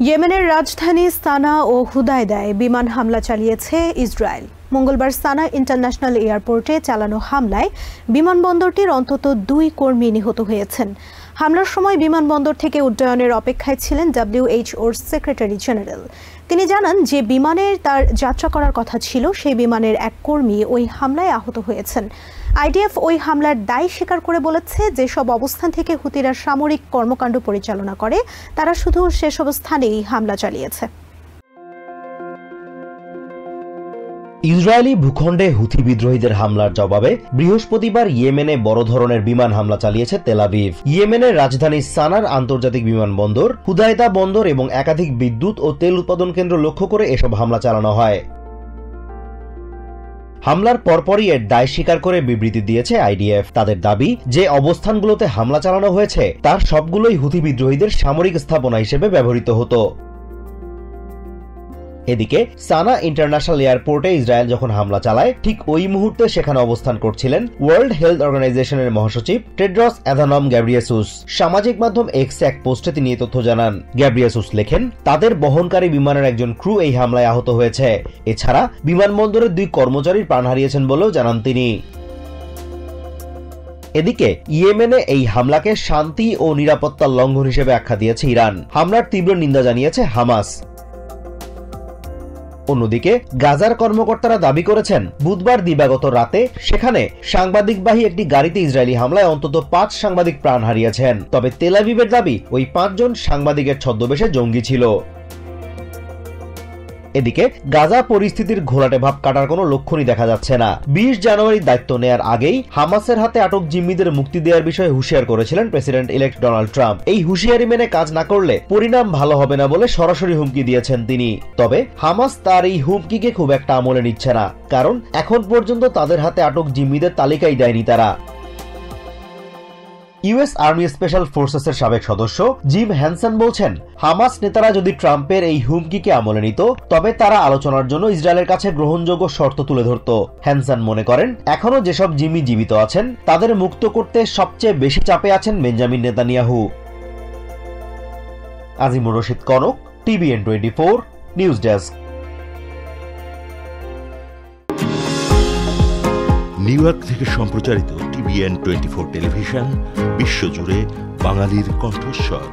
ইয়েমেনের রাজধানী সানা ও হুদায়দায় বিমান হামলা চালিয়েছে ইসরায়েল। মঙ্গলবার সানা ইন্টারন্যাশনাল এয়ারপোর্টে চালানো হামলায় বিমানবন্দরটির অন্তত 2 কর্মী নিহত হয়েছেন। হামলার সময় বিমানবন্দর থেকে উড্ডয়নের অপেক্ষায় ছিলেন WHOর সেক্রেটারি জেনারেল। তিনি জানান যে বিমানের তার যাত্রা করার কথা ছিল সেই বিমানের এক কর্মী ওই হামলায় আহত হয়েছেন। IDF ওই হামলার দায় স্বীকার করে বলেছে যেসব অবস্থান থেকে হুতিরা সামরিক কর্মকাণ্ড পরিচালনা করে তারা শুধু সেসব স্থানেই হামলা চালিয়েছে। ইসরায়েলি ভূখণ্ডে হুথি বিদ্রোহীদের হামলার জবাবে বৃহস্পতিবার ইয়েমেনে বড় ধরনের বিমান হামলা চালিয়েছে তেল আভিভ। ইয়েমেনের রাজধানী সানার আন্তর্জাতিক বিমানবন্দর, হুদায়দা বন্দর এবং একাধিক বিদ্যুৎ ও তেল উৎপাদন কেন্দ্র লক্ষ্য করে এসব হামলা চালানো হয়। হামলার পরপরই এর দায় স্বীকার করে বিবৃতি দিয়েছে IDF। তাদের দাবি যে অবস্থানগুলোতে হামলা চালানো হয়েছে তার সবগুলোই হুথি বিদ্রোহীদের সামরিক স্থাপনা হিসেবে ব্যবহৃত হতো। এদিকে সানা ইন্টারন্যাশনাল এয়ারপোর্টে ইসরায়েল যখন হামলা চালায় ঠিক ওই মুহূর্তে সেখানে অবস্থান করছিলেন ওয়ার্ল্ড হেলথ অর্গানাইজেশনের মহাসচিব টেড্রস অ্যাধানম গ্যাব্রিয়েসুস। সামাজিক মাধ্যম এক্সে এক পোস্টে তিনি এই তথ্য জানান। গ্যাব্রিয়েসুস লেখেন, তাদের বহনকারী বিমানের একজন ক্রু এই হামলায় আহত হয়েছে। এছাড়া বিমানবন্দরের 2 কর্মচারী প্রাণ হারিয়েছেন বলেও জানান তিনি। এদিকে ইয়েমেনে এই হামলাকে শান্তি ও নিরাপত্তার লঙ্ঘন হিসেবে আখ্যা দিয়েছে ইরান। হামলার তীব্র নিন্দা জানিয়েছে হামাস। অন্যদিকে গাজার কর্মকর্তারা দাবি করেছেন বুধবার দিবাগত রাতে সেখানে সাংবাদিকবাহী একটি গাড়িতে ইসরায়েলি হামলায় অন্তত 5 সাংবাদিক প্রাণ হারিয়েছেন। তবে তেল আভিভের দাবি ওই 5 জন সাংবাদিকের ছদ্মবেশে জঙ্গি ছিল। এদিকে গাজা পরিস্থিতির ঘোলাটে ভাব কাটার কোনো লক্ষণই দেখা যাচ্ছে না। 20 জানুয়ারি দায়িত্ব নেয়ার আগেই হামাসের হাতে আটক জিম্মিদের মুক্তি দেওয়ার বিষয়ে হুঁশিয়ার করেছিলেন প্রেসিডেন্ট ইলেক্ট ডোনাল্ড ট্রাম্প। এই হুঁশিয়ারি মেনে কাজ না করলে পরিণাম ভালো হবে না বলে সরাসরি হুমকি দিয়েছেন তিনি। তবে হামাস তার এই হুমকিকে খুব একটা আমলে নিচ্ছে না, কারণ এখন পর্যন্ত তাদের হাতে আটক জিম্মিদের তালিকাই দেয়নি তারা। US আর্মি স্পেশাল ফোর্সেসের সাবেক সদস্য জিম হ্যানসন বলছেন, হামাস নেতারা যদি ট্রাম্পের এই হুমকিকে আমলে নিত তবে তারা আলোচনার জন্য ইসরায়েলের কাছে গ্রহণযোগ্য শর্ত তুলে ধরত। হ্যানসন মনে করেন, এখনো যেসব জিম্মি জীবিত আছেন তাদের মুক্ত করতে সবচেয়ে বেশি চাপে আছেন Benjamin Netanyahu. Azimur Rashid Kanak, TVN 24 news desk. New York থেকে সম্প্রচারিত TVN 24 টেলিভিশন বিশ্বজুড়ে বাঙালির কণ্ঠস্বর।